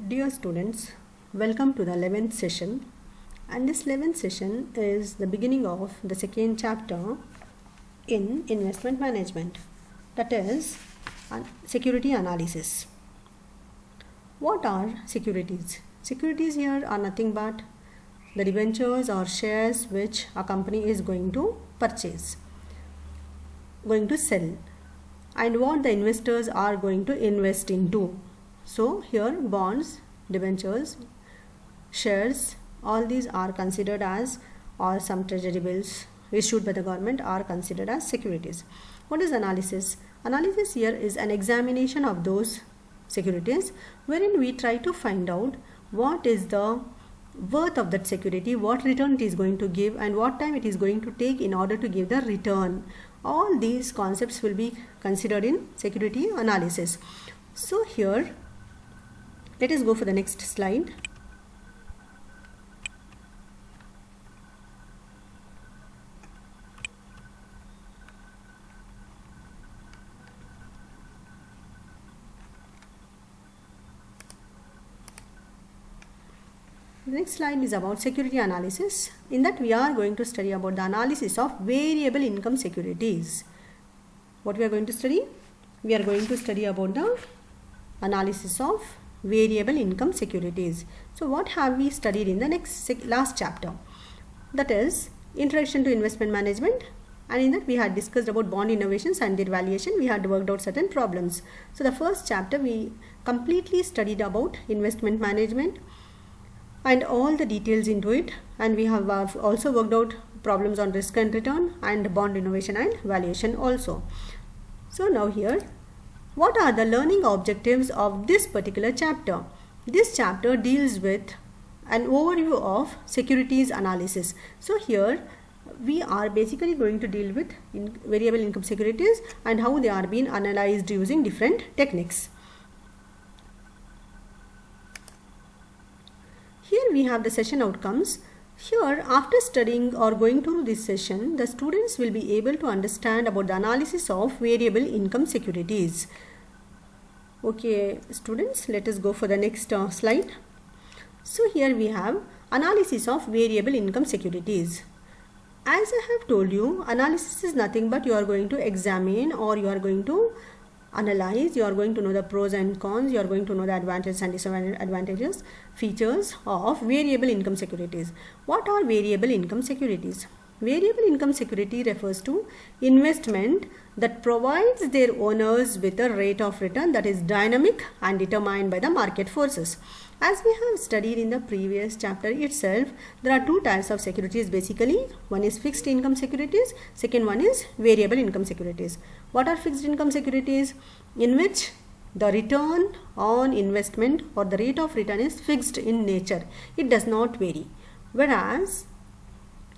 Dear students, welcome to the 11th session, and this 11th session is the beginning of the second chapter in investment management, that is security analysis. What are securities? Securities here are nothing but the debentures or shares which a company is going to purchase, going to sell, and what the investors are going to invest into. So here bonds, debentures, shares, all these are considered as, or some treasury bills issued by the government are considered as securities. What is analysis? Analysis here is an examination of those securities wherein we try to find out what is the worth of that security, what return it is going to give, and what time it is going to take in order to give the return. All these concepts will be considered in security analysis. So here let us go for the next slide. The next slide is about security analysis. In that we are going to study about the analysis of variable income securities. What we are going to study? We are going to study about the analysis of variable income securities. So what have we studied in the last chapter? That is Introduction to Investment Management, and in that we had discussed about bond innovations and their valuation. We had worked out certain problems. So the first chapter we completely studied about investment management and all the details into it, and we have also worked out problems on risk and return and bond innovation and valuation also. So now here, what are the learning objectives of this particular chapter? This chapter deals with an overview of securities analysis. So here we are basically going to deal with variable income securities and how they are being analyzed using different techniques. Here we have the session outcomes. Here, after studying or going through this session, the students will be able to understand about the analysis of variable income securities. Okay, students, let us go for the next slide. So here we have analysis of variable income securities. As I have told you, analysis is nothing but you are going to examine, or you are going to analyze, you are going to know the pros and cons, you are going to know the advantages and disadvantages, features of variable income securities. What are variable income securities? Variable income security refers to investment that provides their owners with a rate of return that is dynamic and determined by the market forces. As we have studied in the previous chapter itself, there are two types of securities basically. One is fixed income securities, second one is variable income securities. What are fixed income securities? In which the return on investment or the rate of return is fixed in nature. It does not vary. Whereas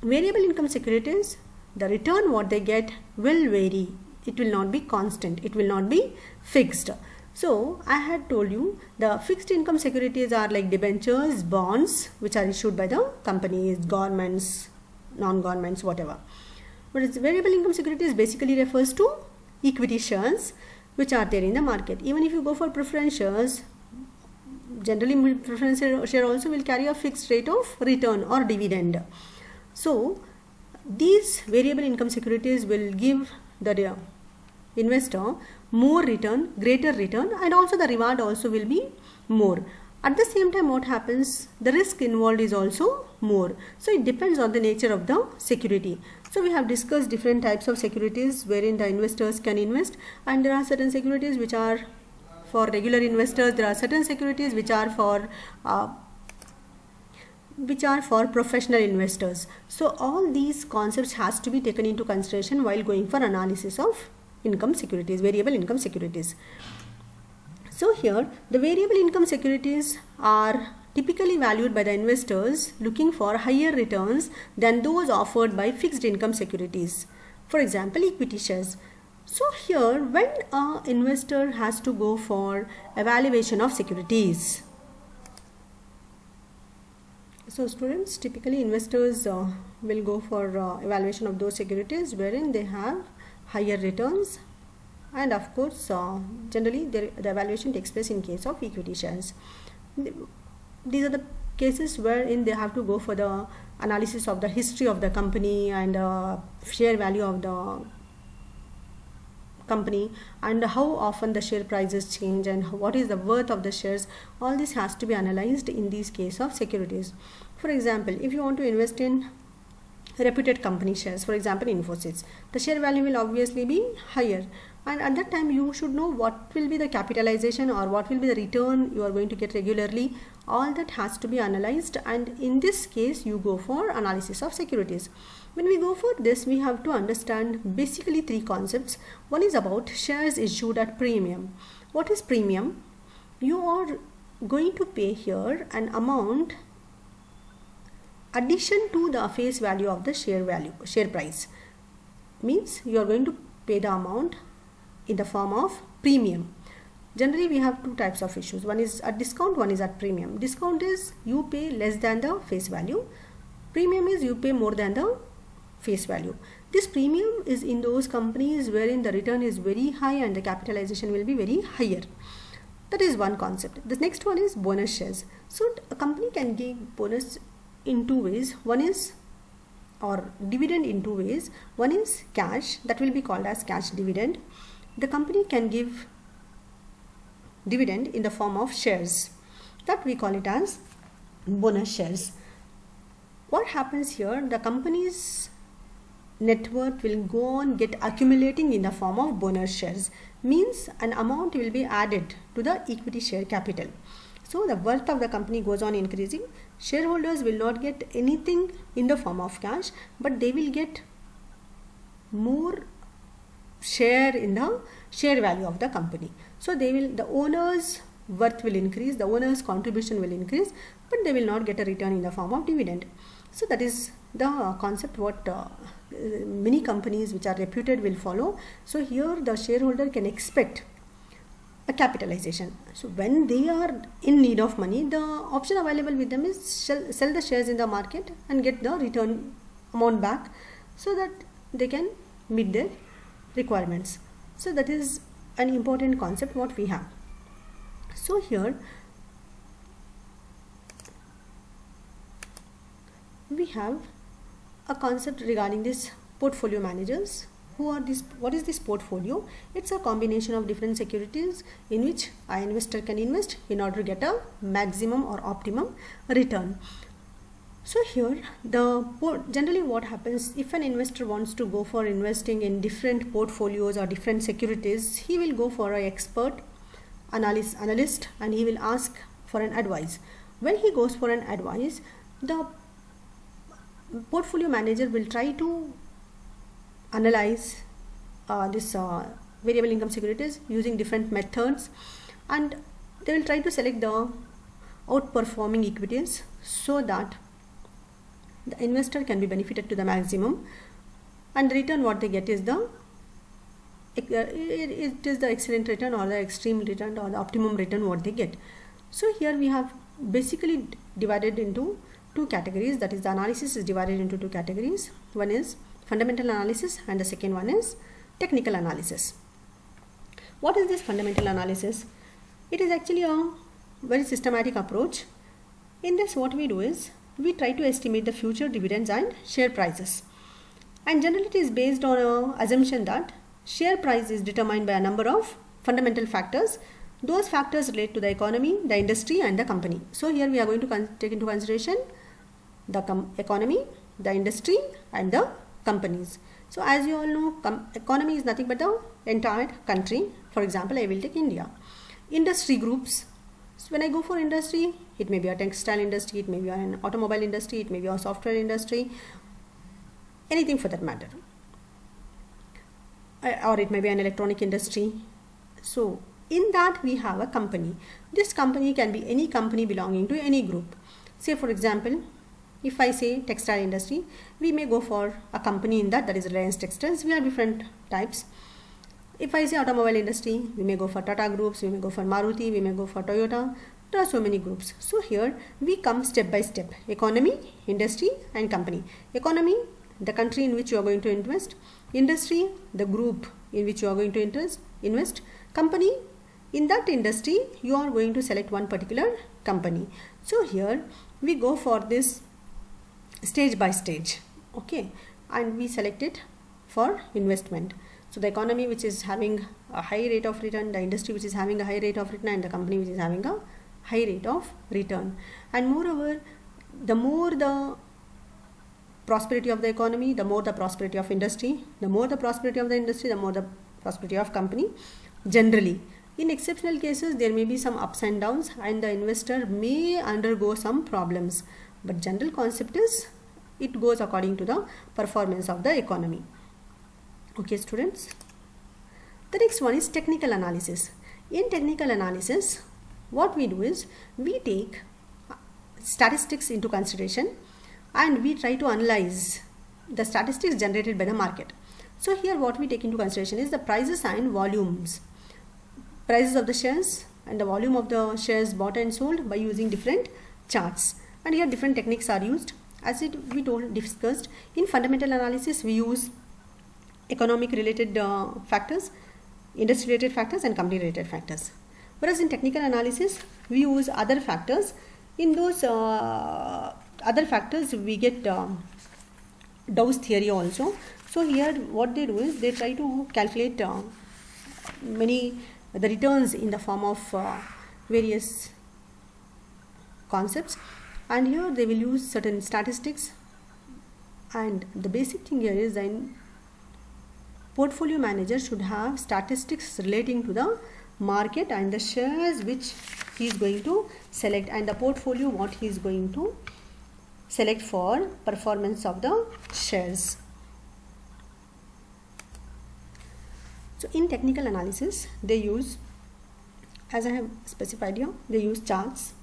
variable income securities, the return what they get will vary. It will not be constant. It will not be fixed. So I had told you the fixed income securities are like debentures, bonds which are issued by the companies, governments, non-governments, whatever. Whereas variable income securities basically refers to equity shares which are there in the market. Even if you go for preference shares, generally preference share also will carry a fixed rate of return or dividend. So these variable income securities will give the investor more return, greater return, and also the reward also will be more. At the same time, what happens? The risk involved is also more. So it depends on the nature of the security. So we have discussed different types of securities wherein the investors can invest, and there are certain securities which are for regular investors. There are certain securities which are for professional investors. So all these concepts has to be taken into consideration while going for analysis of income securities, variable income securities. So here the variable income securities are typically valued by the investors looking for higher returns than those offered by fixed income securities. For example, equity shares. So here when an investor has to go for evaluation of securities, so students, typically investors will go for evaluation of those securities wherein they have higher returns And of course, generally the evaluation takes place in case of equity shares. These are the cases wherein they have to go for the analysis of the history of the company and share value of the company and how often the share prices change and what is the worth of the shares. All this has to be analyzed in this case of securities. For example, if you want to invest in reputed company shares, for example Infosys, the share value will obviously be higher, and at that time you should know what will be the capitalization or what will be the return you are going to get regularly. All that has to be analyzed, and in this case you go for analysis of securities. When we go for this, we have to understand basically three concepts. One is about shares issued at premium. What is premium? You are going to pay here an amount addition to the face value of the share price. Means you are going to pay the amount in the form of premium. Generally we have two types of issues. One is at discount, one is at premium. Discount is you pay less than the face value. Premium is you pay more than the face value. This premium is in those companies wherein the return is very high and the capitalization will be very higher. That is one concept. The next one is bonus shares. So a company can give bonus in two ways. One is, or dividend in two ways. One is cash, that will be called as cash dividend. The company can give dividend in the form of shares, that we call it as bonus shares. What happens here, the company's net worth will go on get accumulating in the form of bonus shares, means an amount will be added to the equity share capital. So the worth of the company goes on increasing. Shareholders will not get anything in the form of cash, but they will get more share in the share value of the company. So the owners' worth will increase, the owners' contribution will increase, but they will not get a return in the form of dividend. So that is the concept what many companies which are reputed will follow. So here the shareholder can expect a capitalization. So when they are in need of money, the option available with them is sell the shares in the market and get the return amount back so that they can meet their requirements. So that is an important concept what we have. So here we have a concept regarding this portfolio managers. Who are this? What is this portfolio? It's a combination of different securities in which an investor can invest in order to get a maximum or optimum return. So here generally what happens, if an investor wants to go for investing in different portfolios or different securities, he will go for an expert analyst and he will ask for an advice. When he goes for an advice, the portfolio manager will try to analyze this variable income securities using different methods, and they will try to select the outperforming equities so that the investor can be benefited to the maximum, and the return what they get is it is the excellent return or the extreme return or the optimum return what they get. So here we have basically divided into two categories, that is the analysis is divided into two categories. One is fundamental analysis and the second one is technical analysis. What is this fundamental analysis? It is actually a very systematic approach. In this what we do is we try to estimate the future dividends and share prices, and generally it is based on an assumption that share price is determined by a number of fundamental factors. Those factors relate to the economy, the industry and the company. So here we are going to take into consideration the economy, the industry and the companies. So as you all know, economy is nothing but the entire country. For example, I will take India. Industry groups. So when I go for industry, it may be a textile industry, it may be an automobile industry, it may be a software industry, anything for that matter, or it may be an electronic industry. So in that we have a company. This company can be any company belonging to any group. Say for example, if I say textile industry, we may go for a company in that is Reliance Textiles. We have different types. If I say automobile industry, we may go for Tata groups, we may go for Maruti, we may go for Toyota. There are so many groups. So here we come step by step: economy, industry and company. Economy, the country in which you are going to invest. Industry, the group in which you are going to invest. Company, In that industry, you are going to select one particular company. So here we go for this stage by stage, okay, and we select it for investment. So the economy which is having a high rate of return, the industry which is having a high rate of return, and the company which is having a high rate of return. And moreover, the more the prosperity of the economy, the more the prosperity of industry, the more the prosperity of the industry, the more the prosperity of company. Generally, in exceptional cases, there may be some ups and downs, and the investor may undergo some problems, but general concept is it goes according to the performance of the economy. Okay, students. The next one is technical analysis. In technical analysis, what we do is we take statistics into consideration and we try to analyze the statistics generated by the market. So here what we take into consideration is the prices and volumes, prices of the shares and the volume of the shares bought and sold by using different charts. And here different techniques are used. As we discussed, in fundamental analysis we use economic related factors, industry related factors and company related factors. Whereas in technical analysis we use other factors. In those other factors we get Dow's theory also. So here what they do is they try to calculate the returns in the form of various concepts, and here they will use certain statistics. And the basic thing here is that portfolio manager should have statistics relating to the market and the shares which he is going to select, and the portfolio what he is going to select for performance of the shares. So in technical analysis they use, as I have specified here, they use charts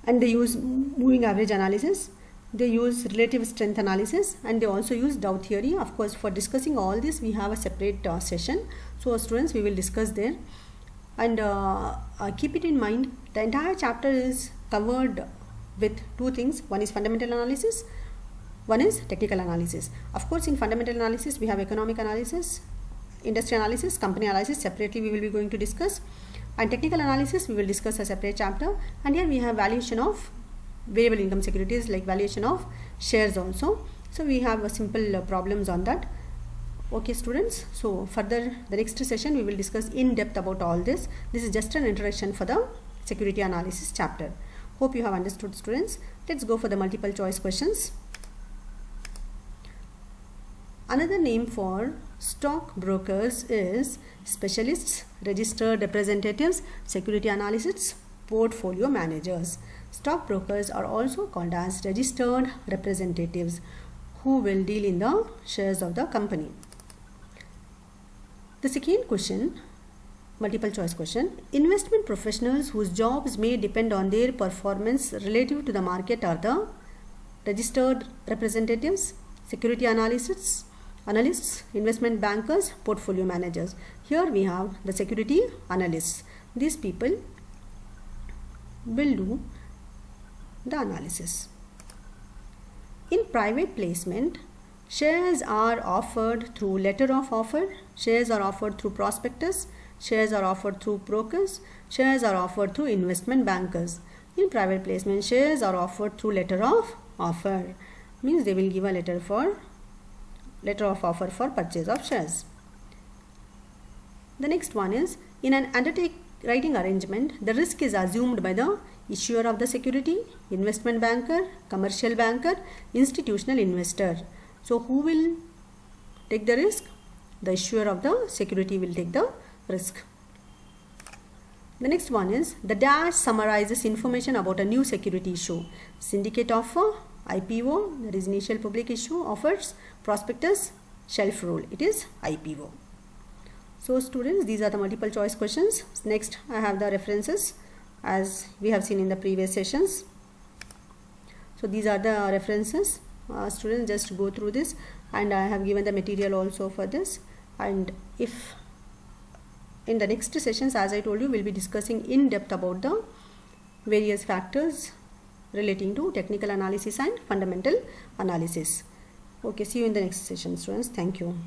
and they use moving average analysis, they use relative strength analysis, and they also use Dow theory. Of course, for discussing all this we have a separate session, so students we will discuss there. And keep it in mind, the entire chapter is covered with two things. One is fundamental analysis, one is technical analysis. Of course, in fundamental analysis we have economic analysis, industry analysis, company analysis separately we will be going to discuss, and technical analysis we will discuss a separate chapter. And here we have valuation of variable income securities, like valuation of shares also. So we have a simple problems on that. Okay students, so further the next session we will discuss in depth about all this. This is just an introduction for the security analysis chapter. Hope you have understood, students. Let's go for the multiple choice questions. Another name for stock brokers is specialists, registered representatives, security analysts, portfolio managers. Stock brokers are also called as registered representatives who will deal in the shares of the company. The second question, multiple choice question. Investment professionals whose jobs may depend on their performance relative to the market are the registered representatives, security analysts, investment bankers, portfolio managers. Here we have the security analysts. These people will do the analysis. In private placement, shares are offered through letter of offer, shares are offered through prospectus, shares are offered through brokers, shares are offered through investment bankers. In private placement, shares are offered through letter of offer. Means they will give a letter of offer for purchase of shares. The next one is, in an underwriting arrangement, the risk is assumed by the issuer of the security, investment banker, commercial banker, institutional investor. So who will take the risk? The issuer of the security will take the risk. The next one is, the dash summarizes information about a new security issue. Syndicate offer, IPO, that is initial public issue, offers, prospectus, shelf rule. It is IPO. So students, these are the multiple choice questions. Next I have the references as we have seen in the previous sessions. So these are the references. Students, just go through this, and I have given the material also for this. And if in the next sessions, as I told you, we'll be discussing in depth about the various factors relating to technical analysis and fundamental analysis. Okay, see you in the next session, students. Thank you.